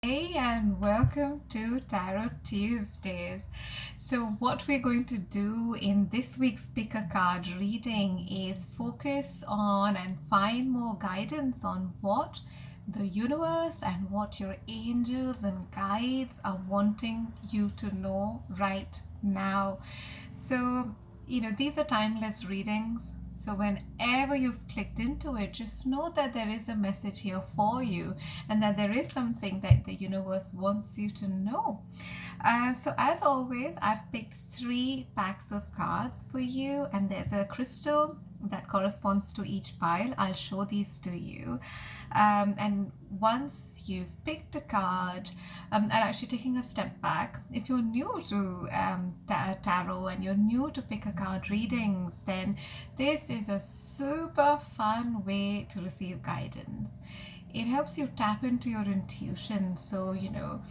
Hey, and welcome to Tarot Tuesdays. So, what we're going to do in this week's pick a card reading is focus on and find more guidance on what the universe and what your angels and guides are wanting you to know right now. So, these are timeless readings. So, whenever you've clicked into it, just know that there is a message here for you and that there is something that the universe wants you to know. So, as always, I've picked 3 packs of cards for you, and there's a crystal that corresponds to each pile. I'll show these to you. And once you've picked a card, and actually taking a step back, if you're new to tarot and you're new to pick a card readings, then this is a super fun way to receive guidance. It helps you tap into your intuition. So, you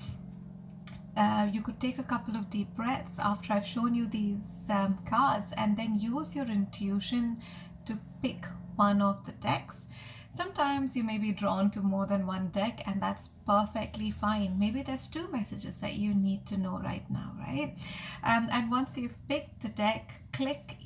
could take a couple of deep breaths after I've shown you these cards and then use your intuition to pick one of the decks. Sometimes you may be drawn to more than one deck, and that's perfectly fine. Maybe there's 2 messages that you need to know right now, right? And once you've picked the deck, click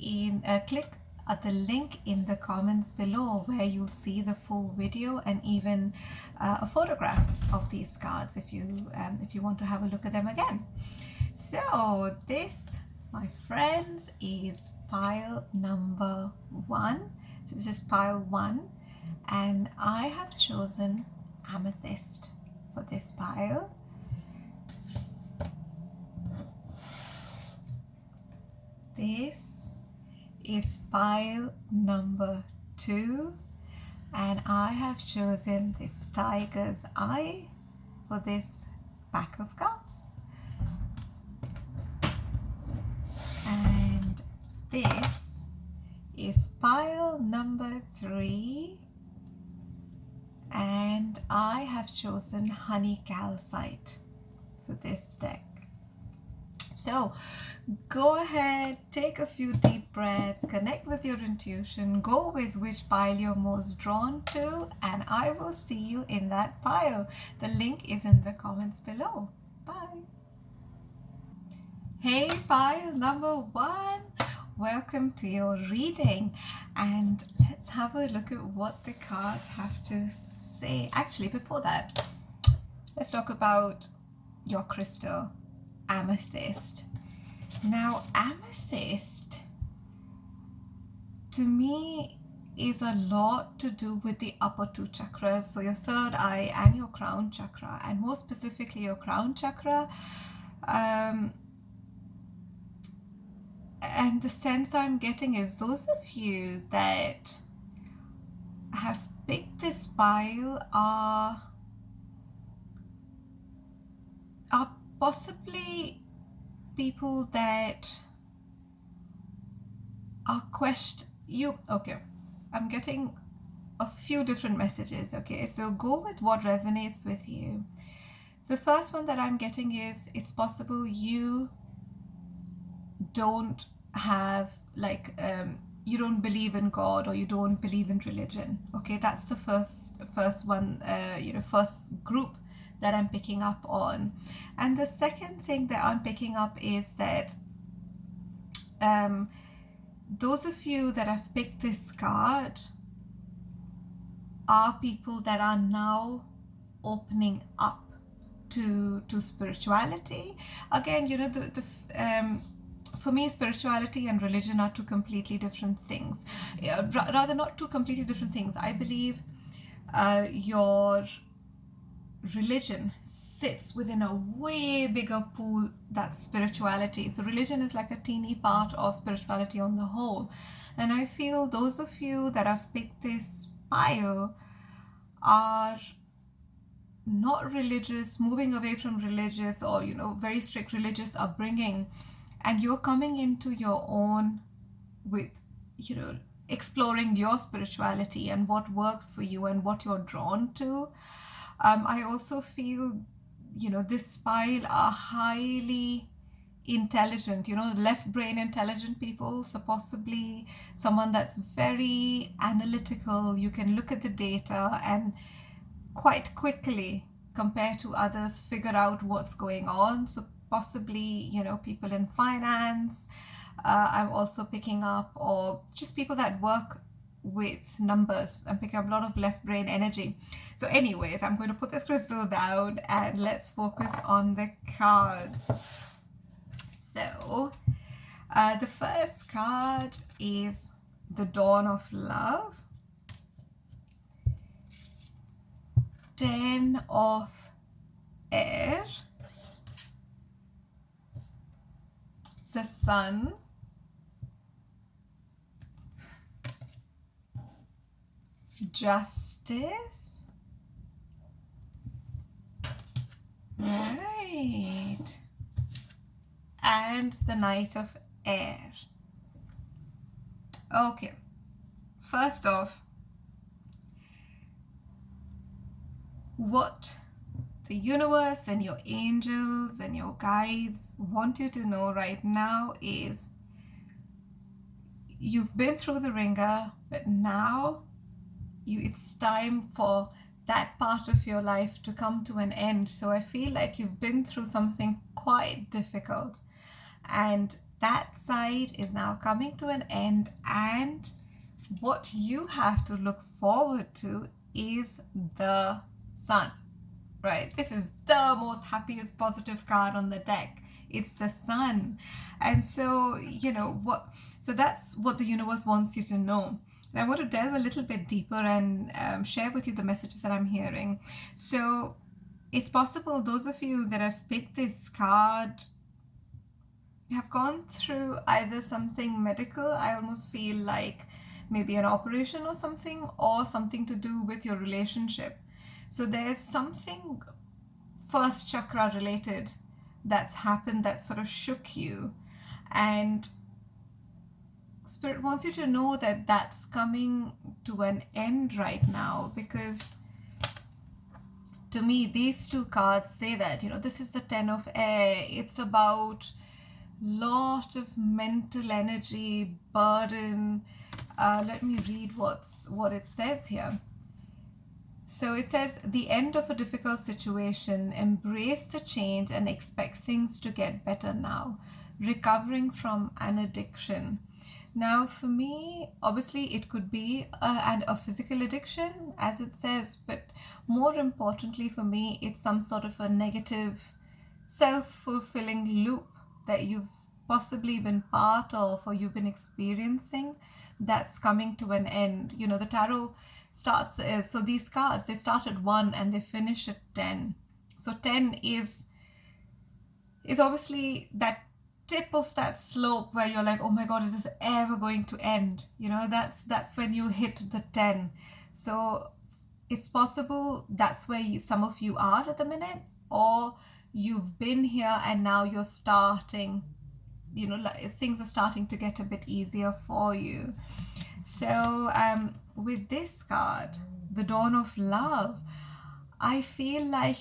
at the link in the comments below where you'll see the full video and even a photograph of these cards if you want to have a look at them again. So this, my friends, is pile number 1. So this is pile 1, and I have chosen amethyst for this pile. This is pile number 2, and I have chosen this tiger's eye for this pack of cards. And this is pile number 3, and I have chosen honey calcite for this deck. So go ahead, take a few deep breaths, connect with your intuition, go with which pile you're most drawn to, and I will see you in that pile. The link is in the comments below. Bye. Hey, pile number 1, welcome to your reading, and let's have a look at what the cards have to say. Actually, before that, let's talk about your crystal, amethyst. Now, amethyst to me is a lot to do with the upper 2 chakras, so your third eye and your crown chakra, and more specifically your crown chakra. And the sense I'm getting is those of you that have picked this pile are possibly people that are okay, I'm getting a few different messages. Okay, so go with what resonates with you. The first one that I'm getting is it's possible you don't have you don't believe in God, or you don't believe in religion. Okay, that's the first one, first group that I'm picking up on. And the second thing that I'm picking up is that those of you that have picked this card are people that are now opening up to spirituality. Again, for me, spirituality and religion are 2 completely different things. Rather, not 2 completely different things. I believe your religion sits within a way bigger pool that's spirituality. So religion is like a teeny part of spirituality on the whole. And I feel those of you that have picked this pile are not religious, moving away from religious, or very strict religious upbringing, and you're coming into your own with exploring your spirituality and what works for you and what you're drawn to. I also feel this pile are highly intelligent, left brain intelligent people, so possibly someone that's very analytical. You can look at the data and quite quickly compared to others, figure out what's going on. So possibly, people in finance, I'm also picking up, or just people that work with numbers. I'm picking up a lot of left brain energy. So anyways, I'm going to put this crystal down and let's focus on the cards. So the first card is the Dawn of Love, 10 of Air, the Sun, Justice, right, and the Knight of Air. Okay, first off, what the universe and your angels and your guides want you to know right now is you've been through the ringer, but now it's time for that part of your life to come to an end. So I feel like you've been through something quite difficult, and that side is now coming to an end, and what you have to look forward to is the Sun, right? This is the most happiest positive card on the deck. It's the Sun. And so so that's what the universe wants you to know. And I want to delve a little bit deeper and share with you the messages that I'm hearing. So it's possible those of you that have picked this card have gone through either something medical, I almost feel like maybe an operation or something to do with your relationship. So there's something first chakra related that's happened that sort of shook you, and Spirit wants you to know that that's coming to an end right now, because to me these two cards say that this is the 10 of Air. It's about lot of mental energy, burden. Let me read what it says here. So it says, the end of a difficult situation, embrace the change and expect things to get better now. Recovering from an addiction. Now for me, obviously it could be a physical addiction, as it says, but more importantly for me, it's some sort of a negative self-fulfilling loop that you've possibly been part of or you've been experiencing that's coming to an end. The tarot starts, so these cards, they start at 1 and they finish at 10. So 10 is obviously that tip of that slope where you're like, oh my God, is this ever going to end? That's when you hit the 10. So it's possible that's where some of you are at the minute, or you've been here and now you're starting, things are starting to get a bit easier for you. So with this card, the Dawn of Love, I feel like,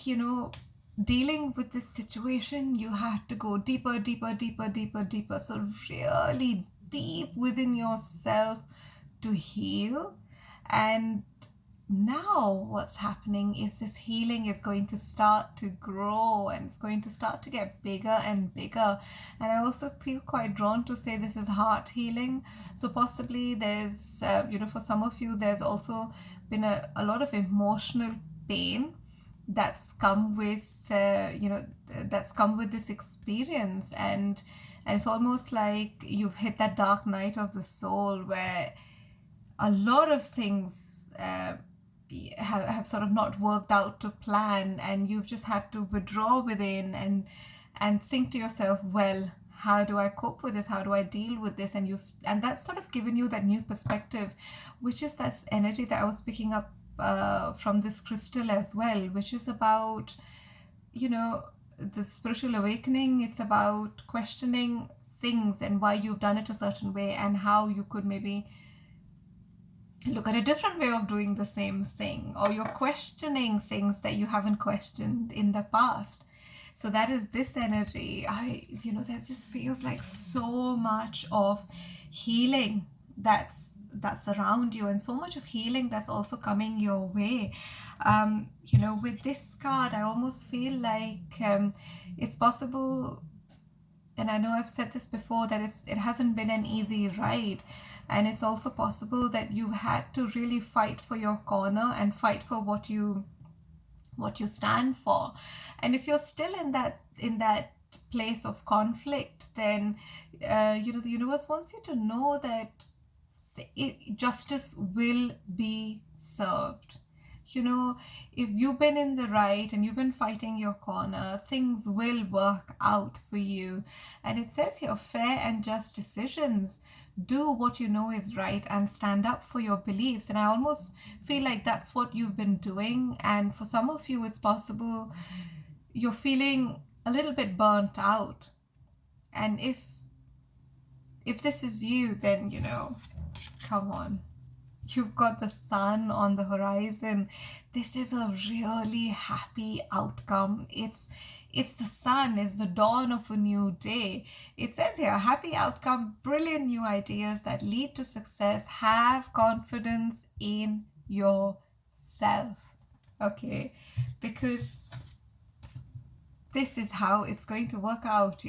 dealing with this situation, you had to go deeper. So really deep within yourself to heal. And now what's happening is this healing is going to start to grow, and it's going to start to get bigger and bigger. And I also feel quite drawn to say this is heart healing. So possibly there's for some of you, there's also been a lot of emotional pain that's come with this experience, and it's almost like you've hit that dark night of the soul where a lot of things have sort of not worked out to plan, and you've just had to withdraw within and think to yourself, well, how do I cope with this? How do I deal with this? And that's sort of given you that new perspective, which is that energy that I was picking up from this crystal as well, which is about the spiritual awakening. It's about questioning things and why you've done it a certain way, and how you could maybe look at a different way of doing the same thing, or you're questioning things that you haven't questioned in the past. So that is this energy. That just feels like so much of healing that's that's around you, and so much of healing that's also coming your way. With this card, I almost feel like it's possible, and I know I've said this before, that it hasn't been an easy ride. And it's also possible that you had to really fight for your corner and fight for what you stand for. And if you're still in that place of conflict, then the universe wants you to know that justice will be served. If you've been in the right and you've been fighting your corner, things will work out for you. And it says here, fair and just decisions. Do what you know is right and stand up for your beliefs. And I almost feel like that's what you've been doing. And for some of you, it's possible you're feeling a little bit burnt out. And if this is you, then, come on. You've got the sun on the horizon. This is a really happy outcome. It's the sun, it's the dawn of a new day. It says here, happy outcome, brilliant new ideas that lead to success. Have confidence in yourself. Okay, because this is how it's going to work out.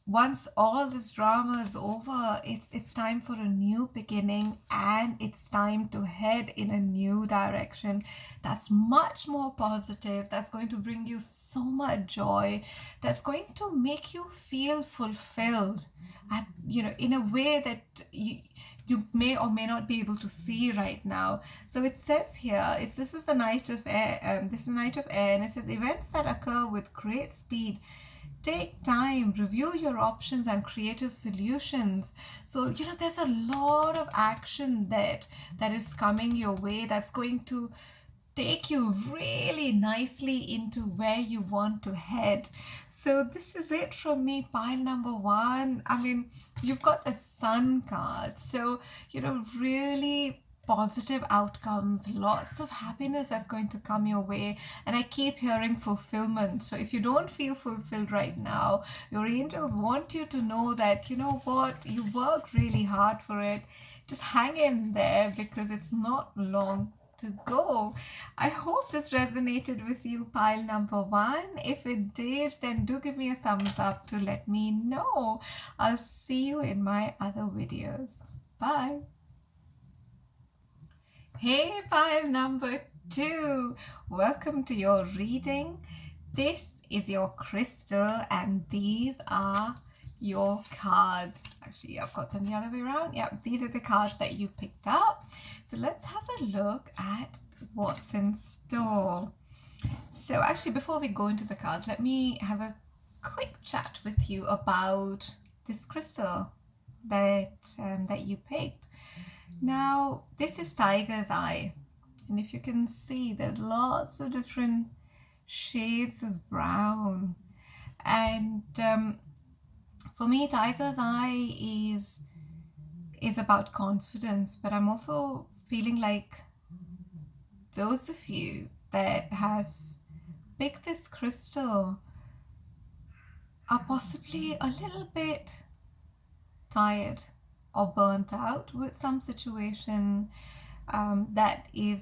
Once all this drama is over, it's time for a new beginning, and it's time to head in a new direction that's much more positive, that's going to bring you so much joy, that's going to make you feel fulfilled, and in a way that you may or may not be able to see right now. So it says here, this is the Knight of Air. This is the Knight of Air, and it says events that occur with great speed. Take time, review your options and creative solutions. So, there's a lot of action that is coming your way that's going to take you really nicely into where you want to head. So this is it from me, pile number one. I mean, you've got the Sun card. So, really positive outcomes, lots of happiness that's going to come your way. And I keep hearing fulfillment. So if you don't feel fulfilled right now, your angels want you to know that, you know what, you worked really hard for it. Just hang in there, because it's not long to go. I hope this resonated with you, pile number one. If it did, then do give me a thumbs up to let me know. I'll see you in my other videos. Bye. Hey, pile number two, welcome to your reading. This is your crystal and these are your cards. Actually, I've got them the other way around. Yep, these are the cards that you picked up. So let's have a look at what's in store. So actually, before we go into the cards, let me have a quick chat with you about this crystal that you picked. Now, this is Tiger's Eye, and if you can see, there's lots of different shades of brown. And for me, Tiger's Eye is about confidence, but I'm also feeling like those of you that have picked this crystal are possibly a little bit tired or burnt out with some situation that you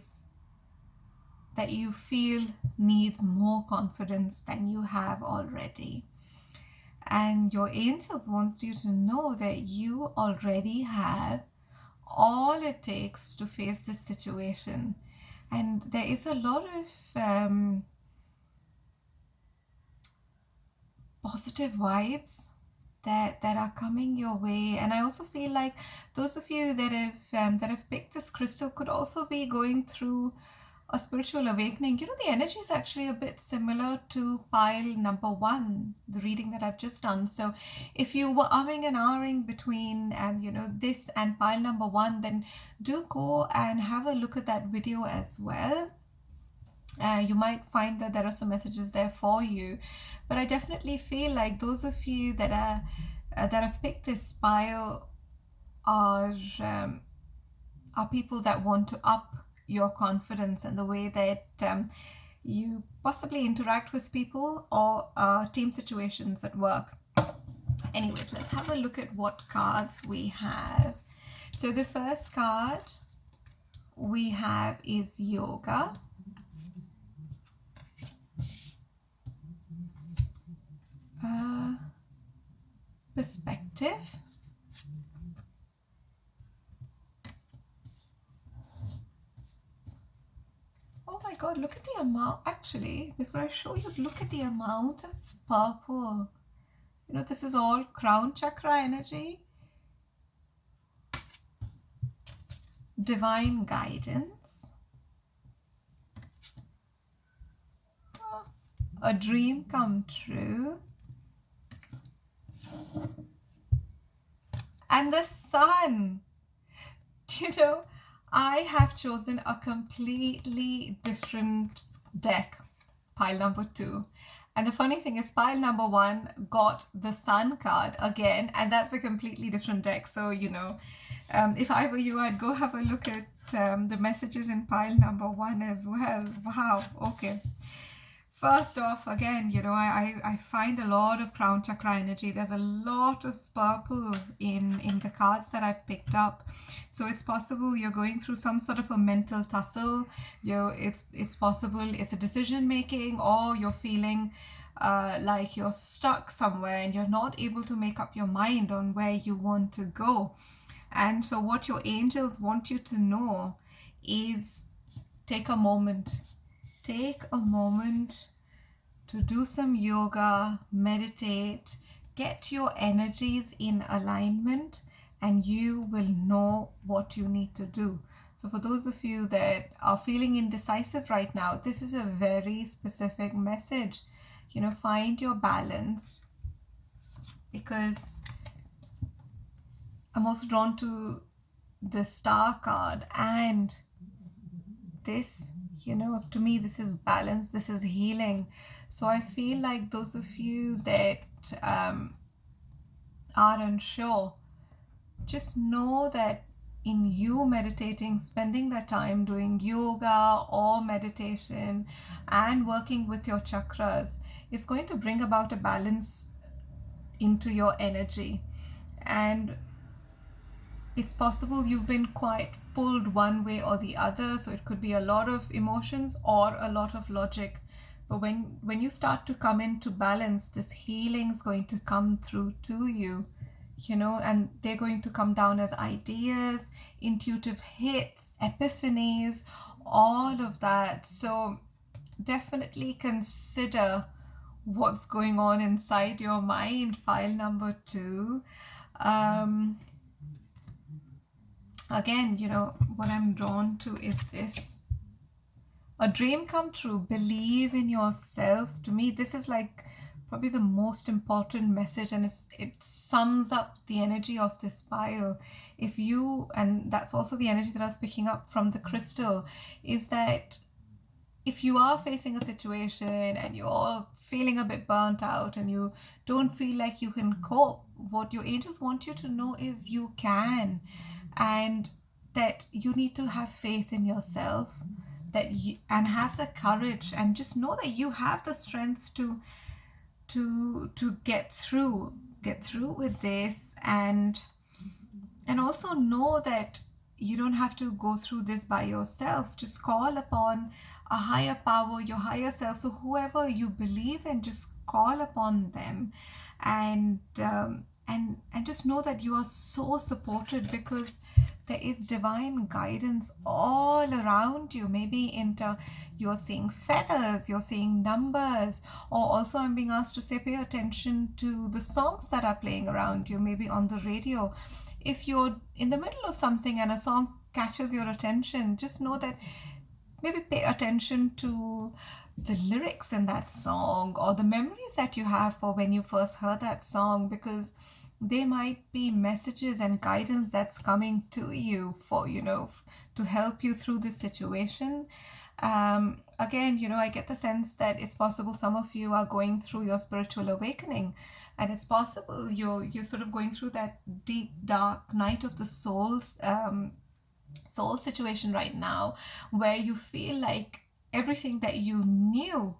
feel needs more confidence than you have already. And your angels want you to know that you already have all it takes to face this situation. And there is a lot of positive vibes that are coming your way. And I also feel like those of you that have picked this crystal could also be going through a spiritual awakening. The energy is actually a bit similar to pile number one, the reading that I've just done. So if you were umming and ahhing between this and pile number one, then do go and have a look at that video as well. You might find that there are some messages there for you, but I definitely feel like those of you that have picked this pile are people that want to up your confidence and the way that you possibly interact with people or team situations at work. Anyways, let's have a look at what cards we have. So the first card we have is yoga. Perspective. Oh my god, look at the amount. Actually, before I show you, look at the amount of purple. You know, this is all crown chakra energy. Divine guidance. Oh, a dream come true. And the sun. Do you know, I have chosen a completely different deck, pile number 2. And the funny thing is, pile number 1 got the sun card again, and that's a completely different deck. So, you know, if I were you, I'd go have a look at the messages in pile number 1 as well. Wow, okay. First off, again, you know, I find a lot of crown chakra energy. There's a lot of purple in the cards that I've picked up. So it's possible you're going through some sort of a mental tussle. It's possible it's a decision making, or you're feeling like you're stuck somewhere and you're not able to make up your mind on where you want to go. And so what your angels want you to know is take a moment. Take a moment to do some yoga, meditate, get your energies in alignment, and you will know what you need to do. So for those of you that are feeling indecisive right now, this is a very specific message. You know, find your balance, because I'm also drawn to the star card, and this, you know, to me, this is balance, this is healing. So I feel like those of you that are unsure, just know that in you meditating, spending that time doing yoga or meditation and working with your chakras is going to bring about a balance into your energy. And it's possible you've been quite pulled one way or the other, so it could be a lot of emotions or a lot of logic. But when you start to come into balance, this healing is going to come through to you, you know, and they're going to come down as ideas, intuitive hits, epiphanies, all of that. So definitely consider what's going on inside your mind, pile number 2. Again, you know, what I'm drawn to is this. A dream come true. Believe in yourself. To me, this is like probably the most important message, and it sums up the energy of this pile. If you, and that's also the energy that I was picking up from the crystal, is that if you are facing a situation and you're feeling a bit burnt out and you don't feel like you can cope, what your angels want you to know is you can, and that you need to have faith in yourself, that you, and have the courage, and just know that you have the strength to get through with this, and also know that you don't have to go through this by yourself. Just call upon a higher power, your higher self. So whoever you believe in, just call upon them, and just know that you are so supported, because there is divine guidance all around you. Maybe you're seeing feathers, you're seeing numbers, or also I'm being asked to say pay attention to the songs that are playing around you, maybe on the radio. If you're in the middle of something and a song catches your attention, just know that maybe pay attention to the lyrics in that song, or the memories that you have for when you first heard that song, because they might be messages and guidance that's coming to you for, you know, to help you through this situation. Again, you know, I get the sense that it's possible some of you are going through your spiritual awakening, and it's possible you're sort of going through that deep dark night of the soul situation right now, where you feel like everything that you knew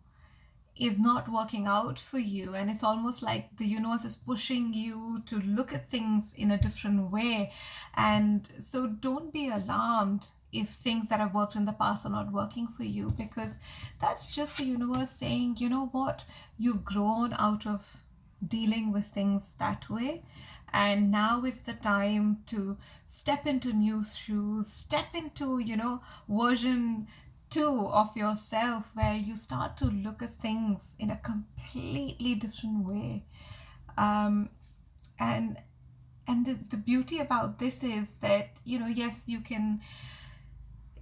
is not working out for you, and it's almost like the universe is pushing you to look at things in a different way. And so don't be alarmed if things that have worked in the past are not working for you, because that's just the universe saying, you know what, you've grown out of dealing with things that way, and now is the time to step into new shoes, step into, version 2 of yourself, where you start to look at things in a completely different way. um, and the beauty about this is that, yes, you can,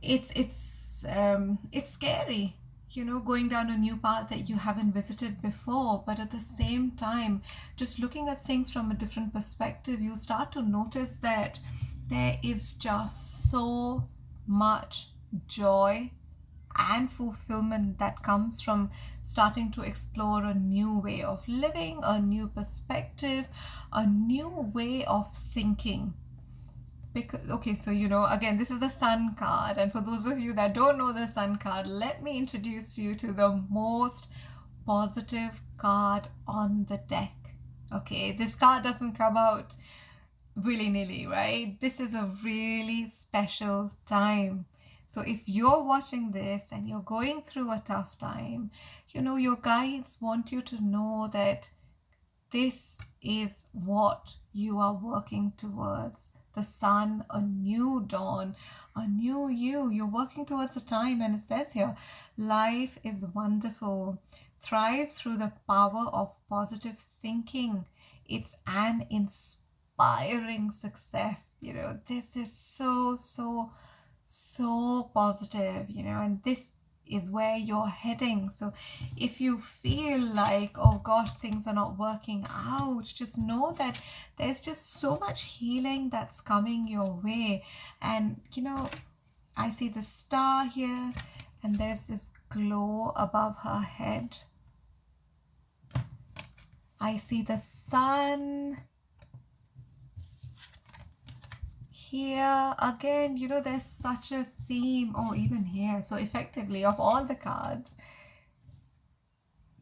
it's scary, going down a new path that you haven't visited before, but at the same time, just looking at things from a different perspective, you start to notice that there is just so much joy and fulfillment that comes from starting to explore a new way of living, a new perspective, a new way of thinking. Because, okay, so again, this is the Sun card, and for those of you that don't know the Sun card, let me introduce you to the most positive card on the deck. Okay, this card doesn't come out willy-nilly, right? This is a really special time. So if you're watching this and you're going through a tough time, your guides want you to know that this is what you are working towards. The sun, a new dawn, a new you. You're working towards a time, and it says here, life is wonderful. Thrive through the power of positive thinking. It's an inspiring success. This is so, so, so positive, and this is where you're heading. So if you feel like, oh gosh, things are not working out, just know that there's just so much healing that's coming your way. And I see the star here, and there's this glow above her head. I see the sun here again. There's such a theme, or even here. So effectively, of all the cards,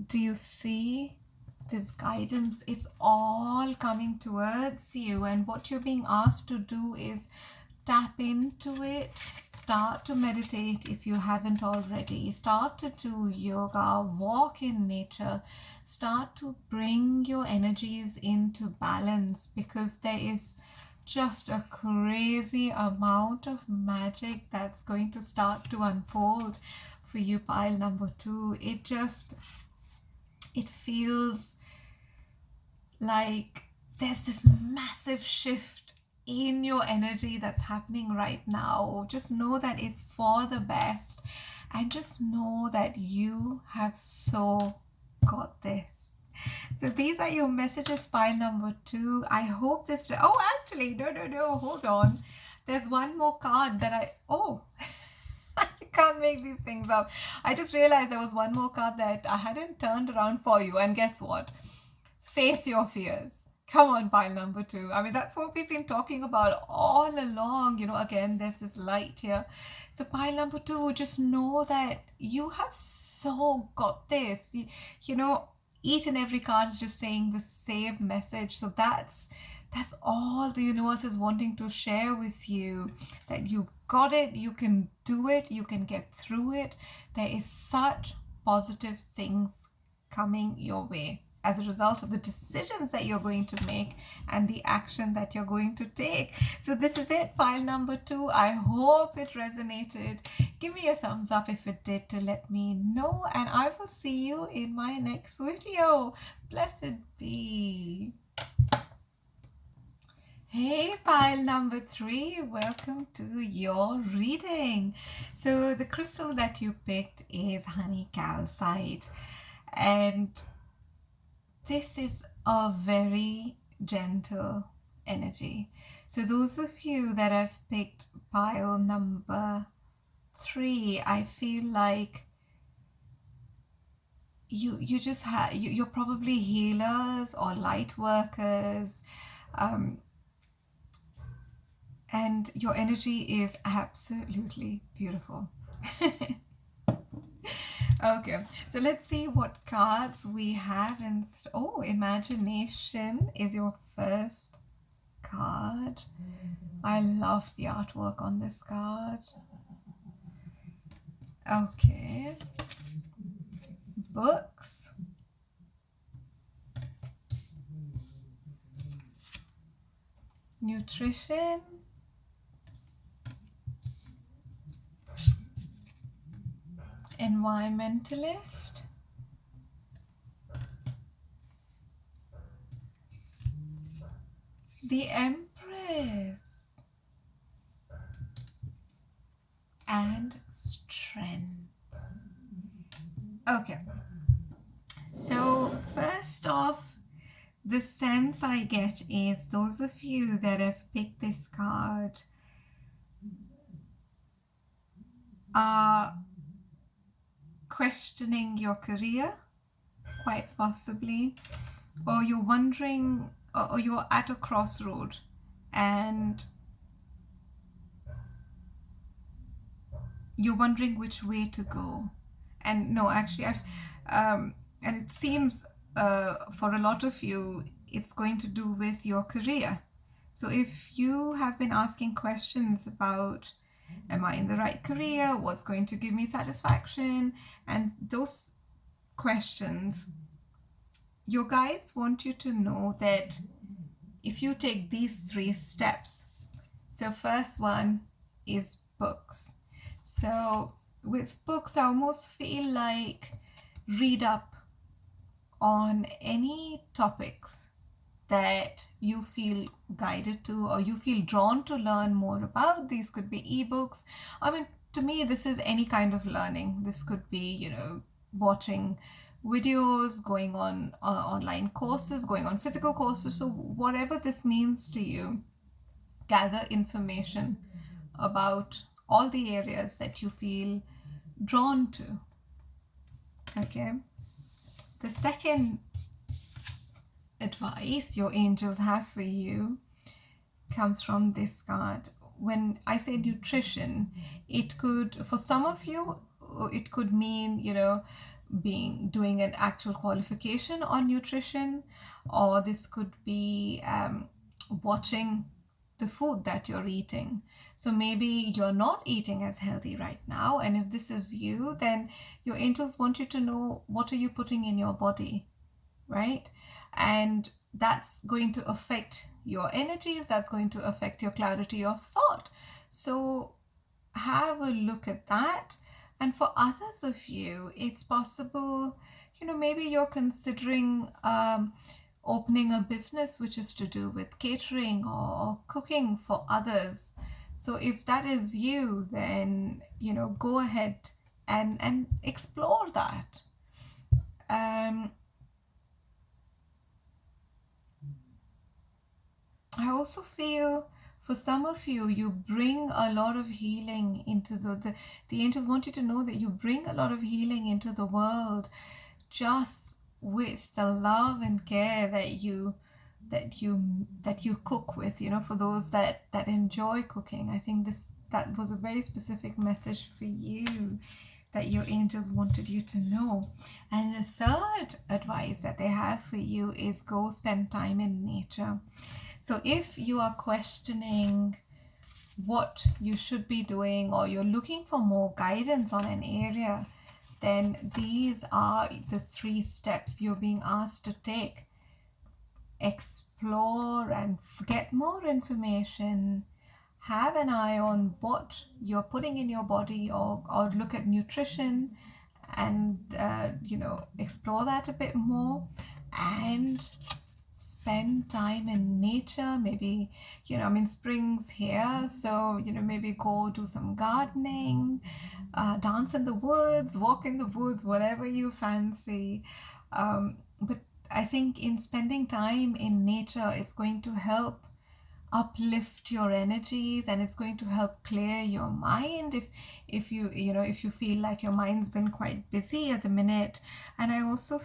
do you see this guidance? It's all coming towards you, and what you're being asked to do is tap into it. Start to meditate if you haven't already. Start to do yoga, walk in nature. Start to bring your energies into balance, because there is just a crazy amount of magic that's going to start to unfold for you, pile number 2. It feels like there's this massive shift in your energy that's happening right now. Just know that it's for the best, and just know that you have so got this. So these are your messages, pile number 2. I hope this... Oh, actually, no, hold on. There's one more card that I can't make these things up. I just realized there was one more card that I hadn't turned around for you. And guess what? Face your fears. Come on, pile number 2. I mean, that's what we've been talking about all along. Again, there's this light here. So pile number 2, just know that you have so got this. Each and every card is just saying the same message. So that's all the universe is wanting to share with you, that you've got it, you can do it, you can get through it. There is such positive things coming your way as a result of the decisions that you're going to make and the action that you're going to take. So this is it, pile number 2. I hope it resonated. Give me a thumbs up if it did, to let me know, and I will see you in my next video. Blessed be. Hey, pile number 3, welcome to your reading. So the crystal that you picked is honey calcite, and this is a very gentle energy. So those of you that have picked pile number 3, I feel like you're probably healers or light workers, and your energy is absolutely beautiful. Okay, so let's see what cards we have in. Oh, imagination is your first card. I love the artwork on this card. Okay, books, nutrition, environmentalist, the Empress, and strength. Okay, so first off, the sense I get is those of you that have picked this card are questioning your career, quite possibly, or you're wondering, or you're at a crossroad and you're wondering which way to go. And no, actually, and it seems for a lot of you, it's going to do with your career. So if you have been asking questions about, am I in the right career? What's going to give me satisfaction? And those questions, your guides want you to know that if you take these 3 steps, so first one is books. So with books, I almost feel like read up on any topics that you feel guided to or you feel drawn to learn more about. These could be ebooks. I mean, to me, this is any kind of learning. This could be, watching videos, going on online courses, going on physical courses. So whatever this means to you, gather information about all the areas that you feel drawn to. Okay. The second advice your angels have for you comes from this card. When I say nutrition, it could, for some of you, it could mean, doing an actual qualification on nutrition, or this could be watching the food that you're eating. So maybe you're not eating as healthy right now, and if this is you, then your angels want you to know, what are you putting in your body, right? And that's going to affect your energies, that's going to affect your clarity of thought. So have a look at that. And for others of you, it's possible, maybe you're considering opening a business which is to do with catering or cooking for others. So if that is you, then, go ahead and explore that. I also feel for some of you, you bring a lot of healing into the angels want you to know that you bring a lot of healing into the world just with the love and care that you cook with, for those that enjoy cooking. I think that was a very specific message for you that your angels wanted you to know. And the third advice that they have for you is go spend time in nature. So if you are questioning what you should be doing, or you're looking for more guidance on an area, then these are the 3 steps you're being asked to take. Explore and get more information. Have an eye on what you're putting in your body, or look at nutrition and, explore that a bit more. And spend time in nature. Maybe, spring's here, so, maybe go do some gardening, dance in the woods, walk in the woods, whatever you fancy. But I think in spending time in nature, it's going to help uplift your energies, and it's going to help clear your mind if you feel like your mind's been quite busy at the minute. And I also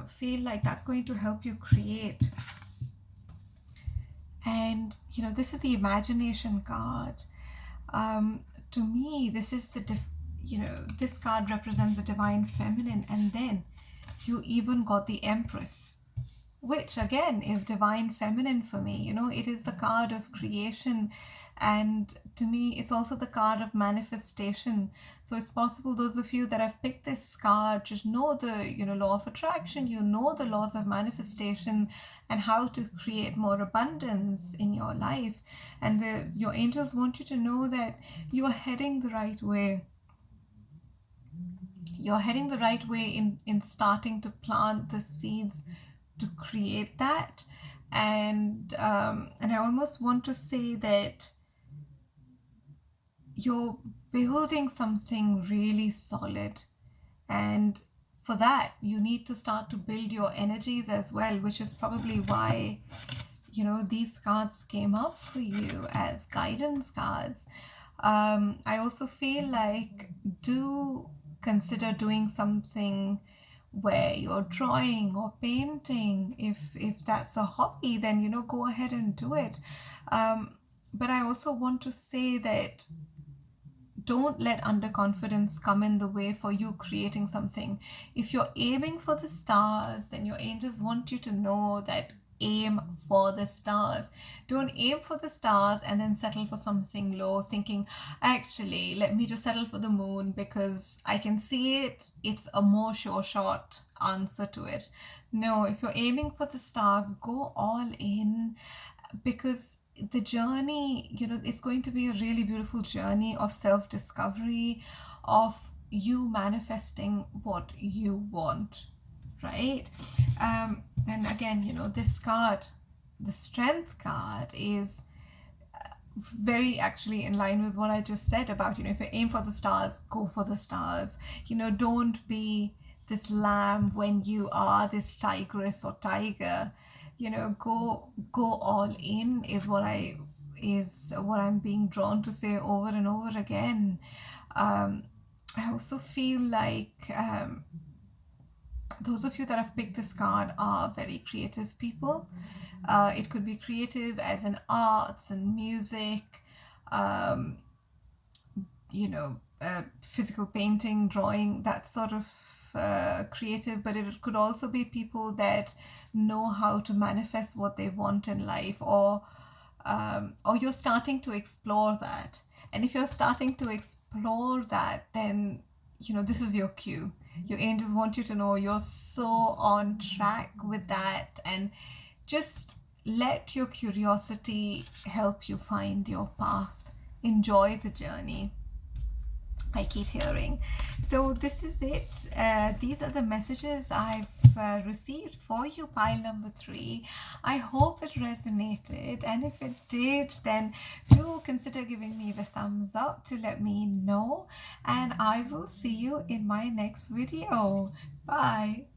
feel like that's going to help you create. And this is the imagination card. To me, this is this card represents the divine feminine, and then you even got the Empress, which again is divine feminine for me. It is the card of creation, and to me it's also the card of manifestation. So it's possible those of you that have picked this card just know the law of attraction, the laws of manifestation, and how to create more abundance in your life. And your angels want you to know that you are heading the right way. You're heading the right way in starting to plant the seeds to create that. And I almost want to say that you're building something really solid, and for that you need to start to build your energies as well, which is probably why these cards came up for you as guidance cards. I also feel like do consider doing something where you're drawing or painting. If that's a hobby, then go ahead and do it. But I also want to say that don't let underconfidence come in the way for you creating something. If you're aiming for the stars, then your angels want you to know that aim for the stars. Don't aim for the stars and then settle for something low, thinking, actually, let me just settle for the moon because I can see it. It's a more sure shot answer to it. No, if you're aiming for the stars, go all in, because the journey, it's going to be a really beautiful journey of self-discovery, of you manifesting what you want, right? And again, this card, the Strength card, is very actually in line with what I just said about, if you aim for the stars, go for the stars. Don't be this lamb when you are this tigress or tiger. Go all in is what I'm being drawn to say over and over again. I also feel like those of you that have picked this card are very creative people. It could be creative as in arts and music, physical painting, drawing, that sort of creative, but it could also be people that know how to manifest what they want in life, or you're starting to explore that. And if you're starting to explore that, then this is your cue. Your angels want you to know you're so on track with that, and just let your curiosity help you find your path. Enjoy the journey, I keep hearing. So this is it. These are the messages I've received for you, pile number 3. I hope it resonated, and if it did, then do consider giving me the thumbs up to let me know, and I will see you in my next video. Bye.